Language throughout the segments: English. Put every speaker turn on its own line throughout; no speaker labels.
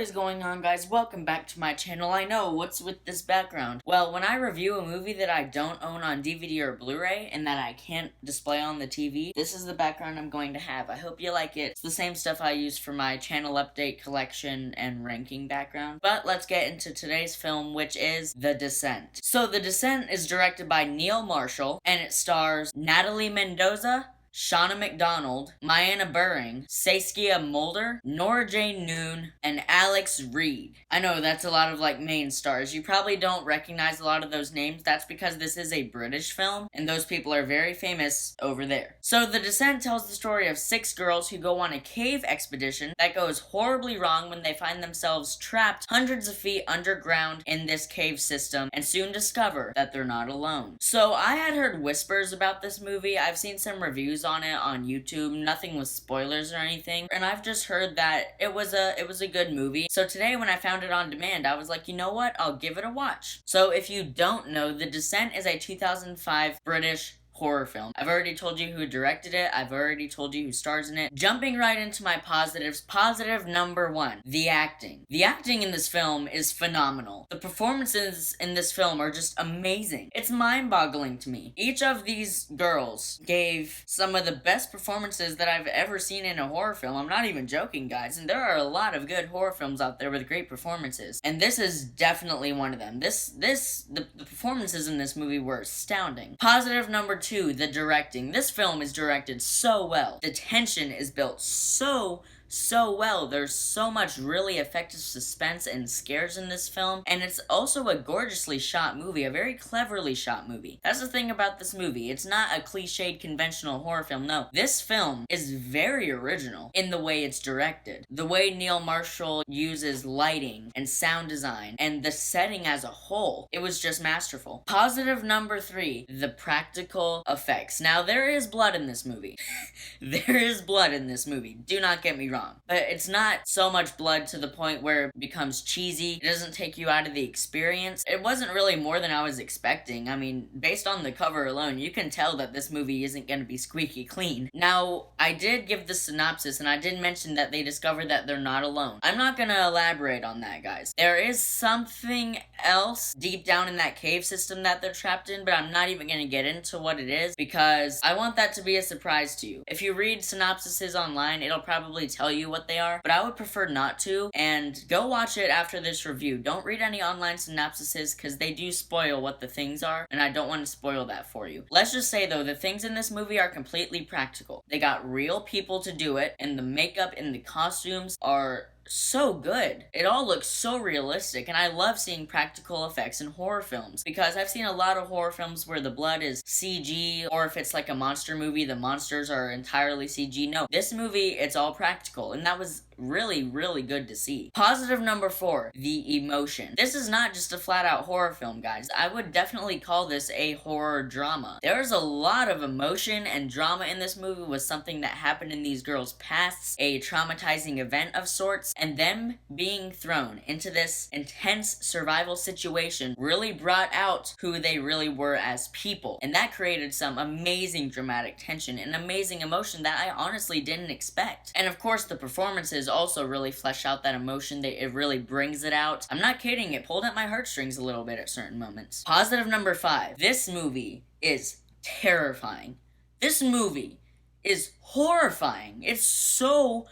is going on, guys? Welcome back to my channel. I know, what's with this background? Well, when I review a movie that I don't own on DVD or Blu-ray and that I can't display on the TV, this is the background I'm going to have. I hope you like it. It's the same stuff I use for my channel update, collection, and ranking background. But let's get into today's film, which is The Descent. So, The Descent is directed by Neil Marshall, and it stars Natalie Mendoza, Shauna McDonald, Mayanna Buring, Saskia Mulder, Nora Jane Noon, and Alex Reed. I know that's a lot of main stars. You probably don't recognize a lot of those names. That's because this is a British film, and those people are very famous over there. So The Descent tells the story of 6 girls who go on a cave expedition that goes horribly wrong when they find themselves trapped hundreds of feet underground in this cave system and soon discover that they're not alone. So I had heard whispers about this movie. I've seen some reviews on it on YouTube, nothing with spoilers or anything, and I've just heard that it was a good movie. So today when I found it on demand, I was like, you know what, I'll give it a watch. So if you don't know, The Descent is a 2005 British horror film. I've already told you who directed it. I've already told you who stars in it. Jumping right into my positives. Positive number 1, the acting. The acting in this film is phenomenal. The performances in this film are just amazing. It's mind-boggling to me. Each of these girls gave some of the best performances that I've ever seen in a horror film. I'm not even joking, guys. And there are a lot of good horror films out there with great performances. And this is definitely one of them. The performances in this movie were astounding. Positive number 2, the directing. This film is directed so well. The tension is built so well. There's so much really effective suspense and scares in this film, and it's also a gorgeously shot movie, a very cleverly shot movie. That's the thing about this movie. It's not a cliched conventional horror film. No, this film is very original in the way it's directed. The way Neil Marshall uses lighting and sound design and the setting as a whole, it was just masterful. Positive number 3, the practical effects. Now, there is blood in this movie. There is blood in this movie. Do not get me wrong. But it's not so much blood to the point where it becomes cheesy. It doesn't take you out of the experience. It wasn't really more than I was expecting. I mean, based on the cover alone, you can tell that this movie isn't going to be squeaky clean. Now, I did give the synopsis, and I did mention that they discover that they're not alone. I'm not going to elaborate on that, guys. There is something else deep down in that cave system that they're trapped in, but I'm not even going to get into what it is because I want that to be a surprise to you. If you read synopsises online, it'll probably tell you what they are, but I would prefer not to, and go watch it after this review. Don't read any online synopsises because they do spoil what the things are, and I don't want to spoil that for you. Let's just say though, the things in this movie are completely practical. They got real people to do it, and the makeup and the costumes are so good. It all looks so realistic, and I love seeing practical effects in horror films because I've seen a lot of horror films where the blood is CG, or if it's like a monster movie, the monsters are entirely CG. No, this movie, it's all practical, and that was really good to see. Positive number 4, the emotion. This is not just a flat-out horror film, guys. I would definitely call this a horror drama. There's a lot of emotion and drama in this movie with something that happened in these girls' pasts, a traumatizing event of sorts, and them being thrown into this intense survival situation really brought out who they really were as people, and that created some amazing dramatic tension and amazing emotion that I honestly didn't expect. And of course, the performances also really flesh out that emotion. It really brings it out. I'm not kidding, it pulled at my heartstrings a little bit at certain moments. Positive number 5, this movie is terrifying. This movie is horrifying. It's so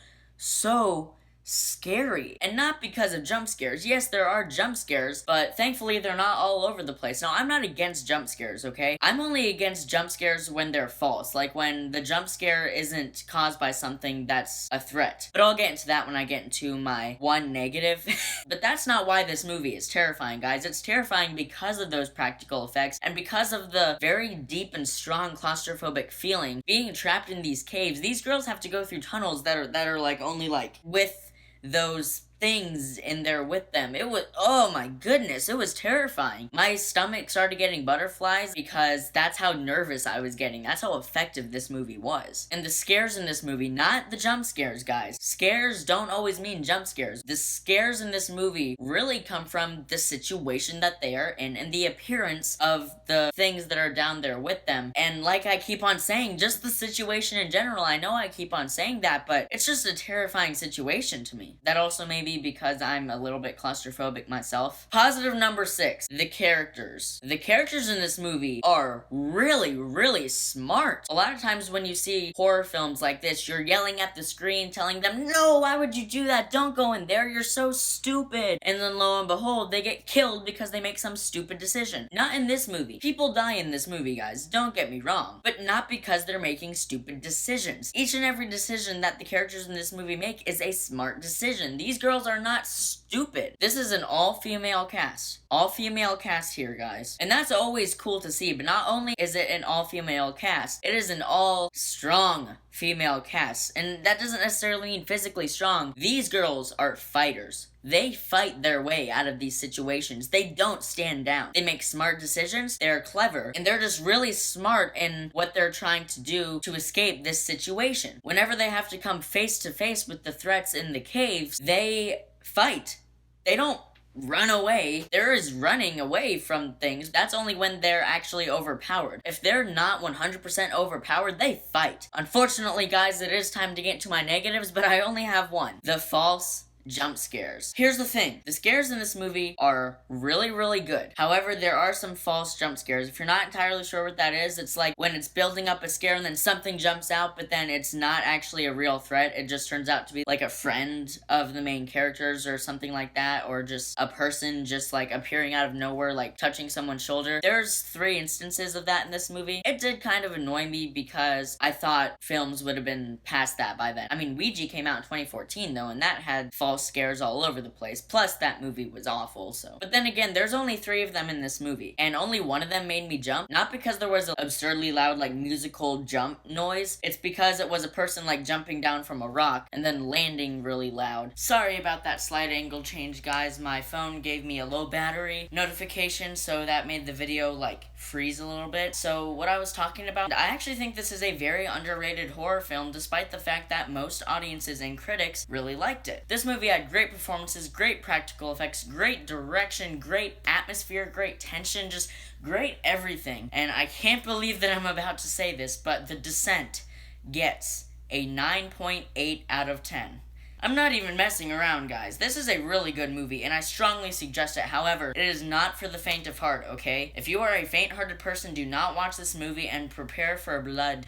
scary, and not because of jump scares. Yes, there are jump scares, but thankfully they're not all over the place. Now, I'm not against jump scares, okay? I'm only against jump scares when they're false, like when the jump scare isn't caused by something that's a threat. But I'll get into that when I get into my one negative. But that's not why this movie is terrifying, guys. It's terrifying because of those practical effects and because of the very deep and strong claustrophobic feeling. Being trapped in these caves, these girls have to go through tunnels that are only with those things in there with them. It was, oh my goodness, it was terrifying. My stomach started getting butterflies because that's how nervous I was getting. That's how effective this movie was. And the scares in this movie, not the jump scares, guys. Scares don't always mean jump scares. The scares in this movie really come from the situation that they are in and the appearance of the things that are down there with them. And like I keep on saying, just the situation in general. I know I keep on saying that, but it's just a terrifying situation to me. That also may be maybe because I'm a little bit claustrophobic myself. Positive number 6, the characters. The characters in this movie are really, really smart. A lot of times when you see horror films like this, you're yelling at the screen telling them, no, why would you do that? Don't go in there, you're so stupid. And then lo and behold, they get killed because they make some stupid decision. Not in this movie. People die in this movie, guys, don't get me wrong. But not because they're making stupid decisions. Each and every decision that the characters in this movie make is a smart decision. These girls are not stupid. This is an all-female cast. All-female cast here, guys. And that's always cool to see, but not only is it an all-female cast, it is an all-strong female cast. And that doesn't necessarily mean physically strong. These girls are fighters. They fight their way out of these situations. They don't stand down. They make smart decisions, they're clever, and they're just really smart in what they're trying to do to escape this situation. Whenever they have to come face to face with the threats in the caves, they fight. They don't run away. There is running away from things. That's only when they're actually overpowered. If they're not 100% overpowered, they fight. Unfortunately, guys, it is time to get to my negatives, but I only have one. The false jump scares. Here's the thing. The scares in this movie are really, really good. However, there are some false jump scares. If you're not entirely sure what that is, it's like when it's building up a scare and then something jumps out, but then it's not actually a real threat. It just turns out to be like a friend of the main characters or something like that, or just a person just like appearing out of nowhere, like touching someone's shoulder. There's 3 instances of that in this movie. It did kind of annoy me because I thought films would have been past that by then. I mean, Ouija came out in 2014 though, and that had false scares all over the place. Plus, that movie was awful, so. But then again, there's only 3 of them in this movie, and only one of them made me jump. Not because there was an absurdly loud, like, musical jump noise. It's because it was a person, like, jumping down from a rock and then landing really loud. Sorry about that slight angle change, guys. My phone gave me a low battery notification, so that made the video, like, freeze a little bit. So, what I was talking about, I actually think this is a very underrated horror film, despite the fact that most audiences and critics really liked it. This movie had great performances, great practical effects, great direction, great atmosphere, great tension, just great everything. And I can't believe that I'm about to say this, but The Descent gets a 9.8 out of 10. I'm not even messing around, guys. This is a really good movie, and I strongly suggest it. However, it is not for the faint of heart, okay? If you are a faint-hearted person, do not watch this movie and prepare for blood.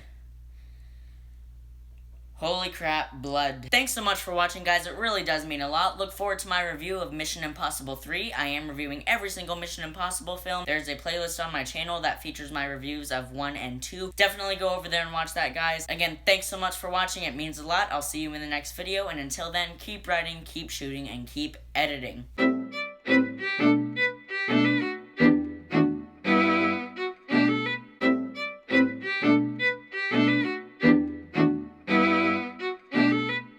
Holy crap, blood. Thanks so much for watching, guys. It really does mean a lot. Look forward to my review of Mission Impossible 3. I am reviewing every single Mission Impossible film. There's a playlist on my channel that features my reviews of 1 and 2. Definitely go over there and watch that, guys. Again, thanks so much for watching. It means a lot. I'll see you in the next video. And until then, keep writing, keep shooting, and keep editing.